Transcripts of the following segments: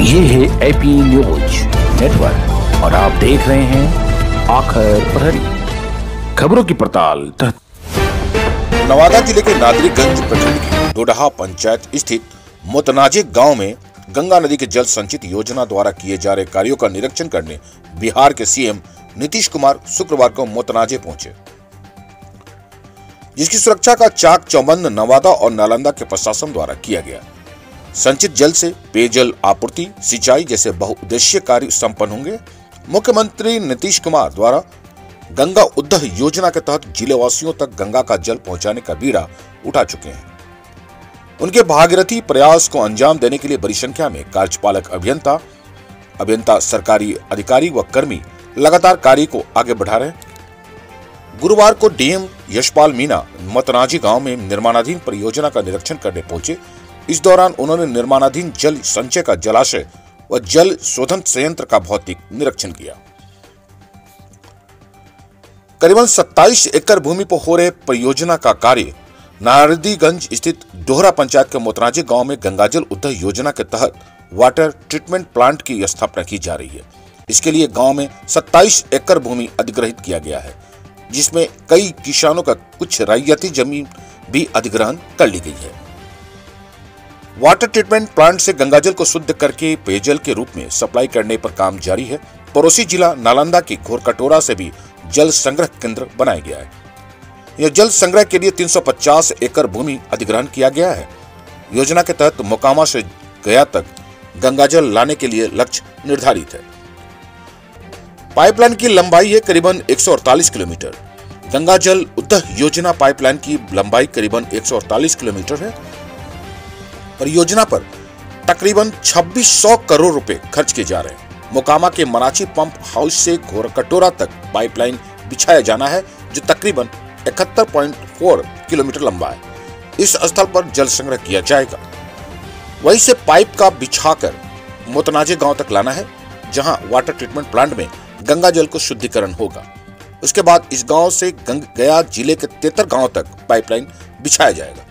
ये है AP news network और आप देख रहे हैं आखिर प्रहरी खबरों की पड़ताल। नवादा जिले के नादरीगंज प्रखंड की डोडहा पंचायत स्थित मोतनाजे गांव में गंगा नदी के जल संचित योजना द्वारा किए जा रहे कार्यों का निरीक्षण करने बिहार के सीएम नीतीश कुमार शुक्रवार को मोतनाजे पहुंचे, जिसकी सुरक्षा का चाक चौबंद नवादा और नालंदा के प्रशासन द्वारा किया गया। संचित जल से पेयजल आपूर्ति, सिंचाई जैसे बहुउद्देशीय कार्य संपन्न होंगे। मुख्यमंत्री नीतीश कुमार द्वारा गंगा उद्धार योजना के तहत जिलेवासियों तक गंगा का जल पहुंचाने का बीड़ा उठा चुके हैं। उनके भागीरथी प्रयास को अंजाम देने के लिए बड़ी संख्या में कार्यपालक अभियंता, सरकारी अधिकारी व कर्मी लगातार कार्य को आगे बढ़ा रहे हैं। गुरुवार को डीएम यशपाल मीणा मोतनाजे गांव में निर्माणाधीन परियोजना का निरीक्षण करने पहुंचे। इस दौरान उन्होंने निर्माणाधीन जल संचय का जलाशय व जल शोधन संयंत्र का भौतिक निरीक्षण किया। करीबन 27 एकड़ भूमि पर हो रहे परियोजना का कार्य नारदीगंज स्थित डोहरा पंचायत के मोतनाजे गांव में गंगाजल उद्धार योजना के तहत वाटर ट्रीटमेंट प्लांट की स्थापना की जा रही है। इसके लिए गांव में 27 एकड़ भूमि अधिग्रहित किया गया है, जिसमें कई किसानों का कुछ रैयती जमीन भी अधिग्रहण कर ली गई है। वाटर ट्रीटमेंट प्लांट से गंगाजल को शुद्ध करके पेयजल के रूप में सप्लाई करने पर काम जारी है। पड़ोसी जिला नालंदा की घोरकटोरा से भी जल संग्रह केंद्र बनाया गया है। यह जल संग्रह के लिए 350 एकड़ भूमि अधिग्रहण किया गया है। योजना के तहत मोकामा से गया तक गंगाजल लाने के लिए लक्ष्य निर्धारित है। पाइपलाइन की लंबाई है करीबन 148 किलोमीटर। गंगाजल उद्धार योजना पाइपलाइन की लंबाई करीबन 148 किलोमीटर है। परियोजना पर तकरीबन 2600 करोड़ रुपए खर्च किए जा रहे हैं। मोकामा के मराची पंप हाउस से घोरकटोरा तक पाइपलाइन बिछाया जाना है, जो तकरीबन 71.4 किलोमीटर लंबा है। इस स्थल पर जल संग्रह किया जाएगा। वहीं से पाइप का बिछाकर मोतनाजे गांव तक लाना है, जहां वाटर ट्रीटमेंट प्लांट में गंगा जल को शुद्धिकरण होगा। उसके बाद इस गांव से गया जिले के तेतर गांव तक पाइपलाइन बिछाया जाएगा।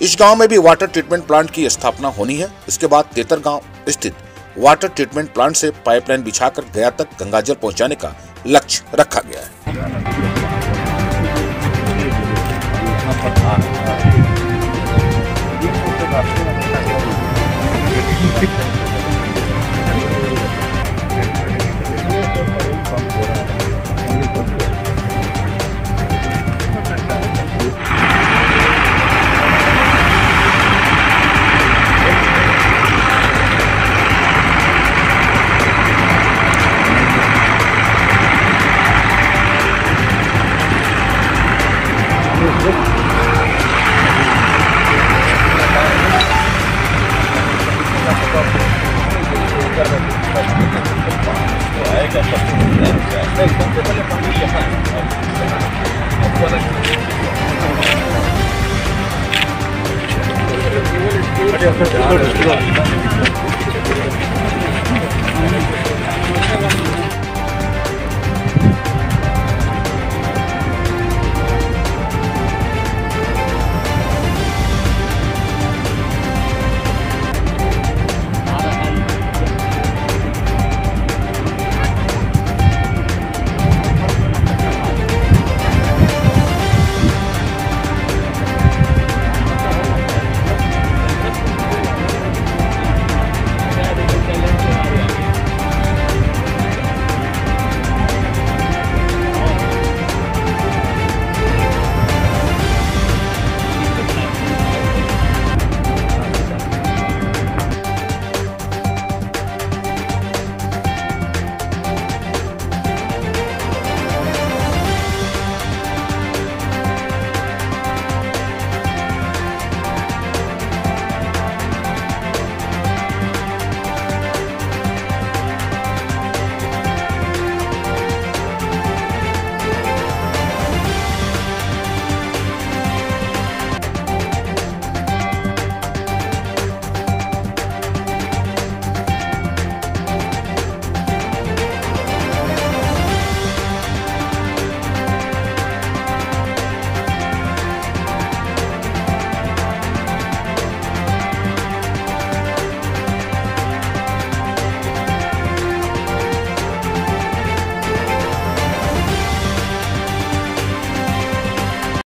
इस गांव में भी वाटर ट्रीटमेंट प्लांट की स्थापना होनी है। इसके बाद तेतर गांव स्थित वाटर ट्रीटमेंट प्लांट से पाइपलाइन बिछाकर गया तक गंगाजल पहुंचाने का लक्ष्य रखा गया है। अच्छा